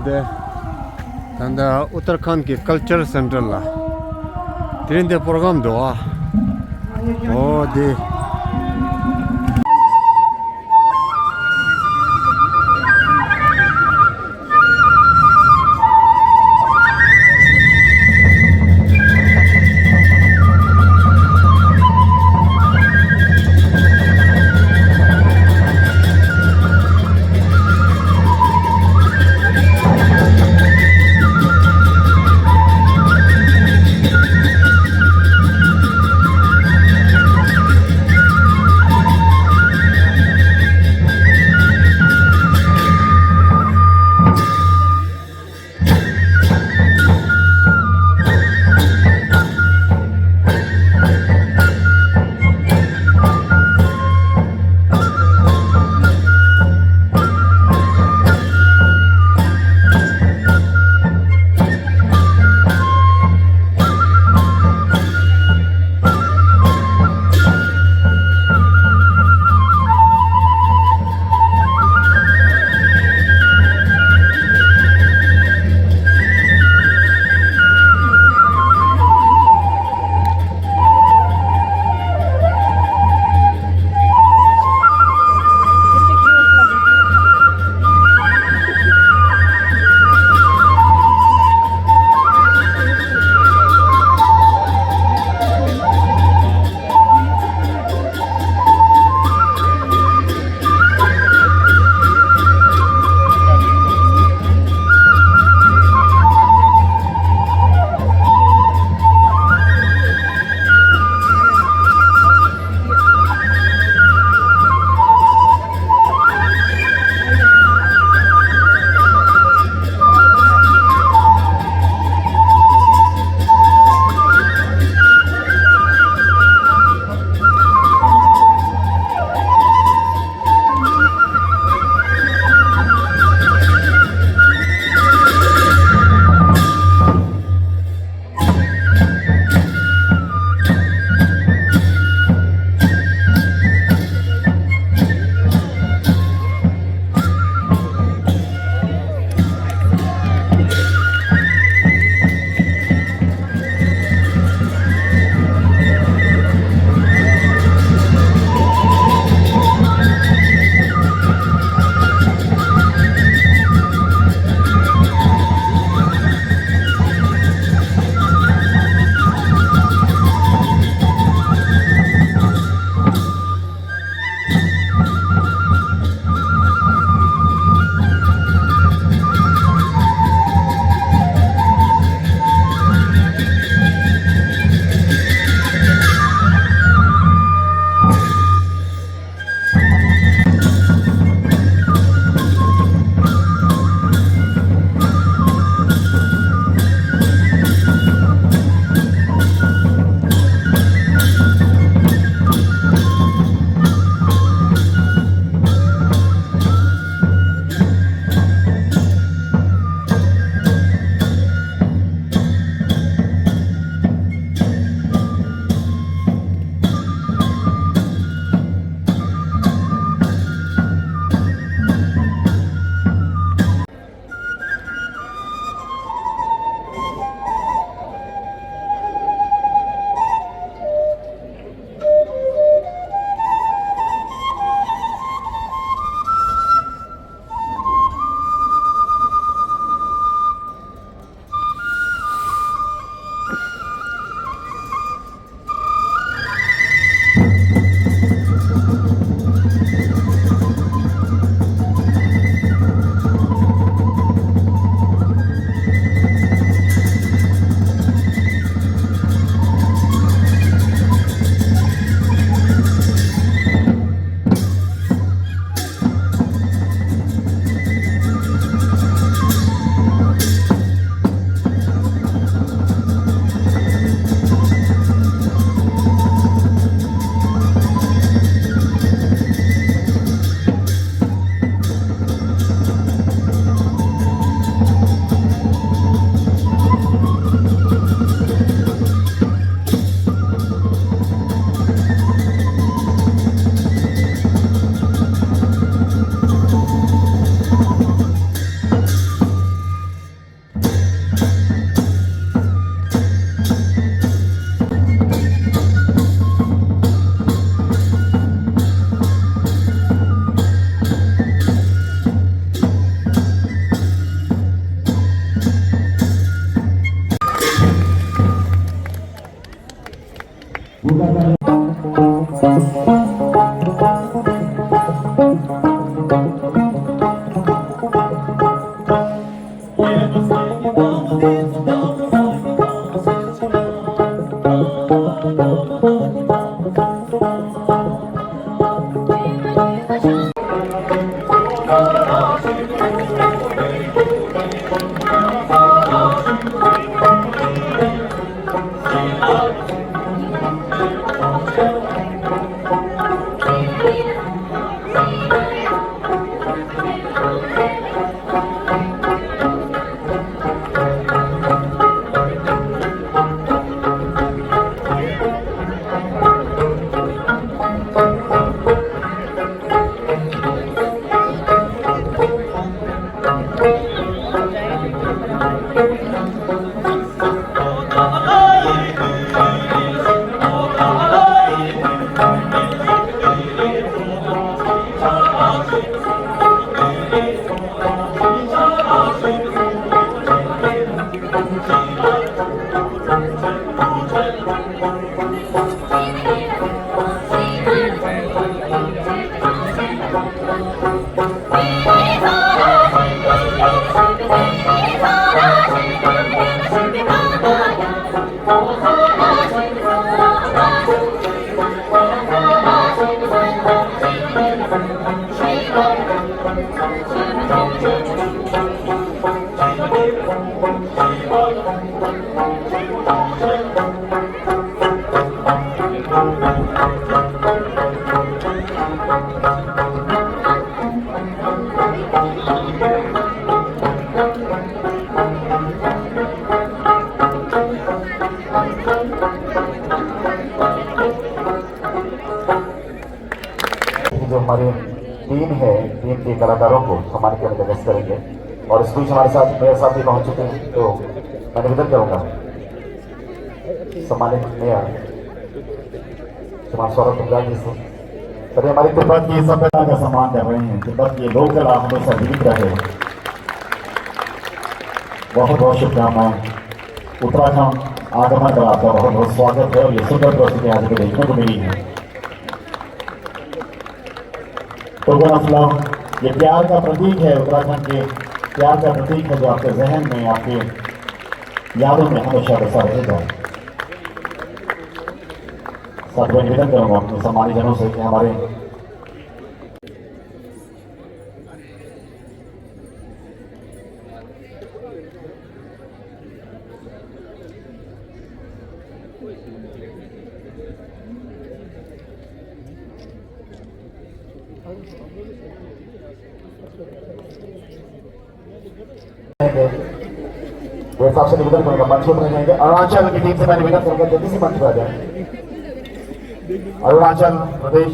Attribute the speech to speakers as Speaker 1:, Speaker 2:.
Speaker 1: दे तंदा उत्तराखंड के culture centre ला तीन दे programme दो ओ दे
Speaker 2: जो हमारी टीम है, टीम के कलाकारों को सम्मानित करने का प्रयास करेंगे। और इस बीच हमारे साथ मेयर साहब भी पहुंच चुके हैं, तो मैं निवेदन करूंगा सम्मानित मेयर श्रीमान सौरभ गुप्ता जी से, तभी हमारी तिब्बत की सभ्यता का सम्मान कर रहे हैं। तिब्बत की लोक कला हमेशा जीवित रहे। बहुत बहुत शुभकामनाएं। उत्तराखंड आगमन का आपका बहुत बहुत स्वागत है और ये सुंदर प्रस्तुति आज भी देखने को मिली है। टोकन ऑफ लव, ये प्यार का प्रतीक है, उत्तराखंड के प्यार का प्रतीक है, जो आपके जहन में, आपके यादों में हमेशा बसा रहेगा। साथ में निवेदन करूंगा अपने सम्मानित जनों से कि हमारे वे साहब से निवेदन करूंगा मंच पर जाएंगे। अरुणाचल की टीम से मैं निवेदन करूंगा जल्दी से मंच पर आ जाए। अरुणाचल प्रदेश